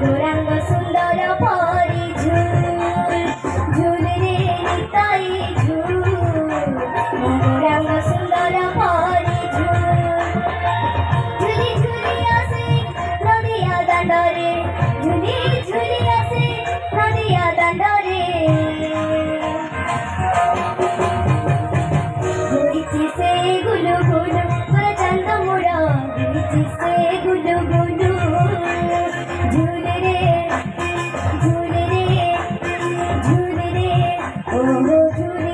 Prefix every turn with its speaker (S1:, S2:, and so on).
S1: গৌরাঙ্গ সুন্দর পরি ঝুল রে নিতাই ঝুল গৌরাঙ্গ সুন্দর পরি ঝুলি ঝুলি আসে নদিয়া দাণ্ডরে ঝুলি ঝুলি আসে নদিয়া দাণ্ডরে ঘুরিছি সে গুলু গুলু করে চান্দ মোড় ঘুরিছি সে গুলু গুলু ঝুলে রে ঝুলে রে ঝুলে রে ও ঝুলে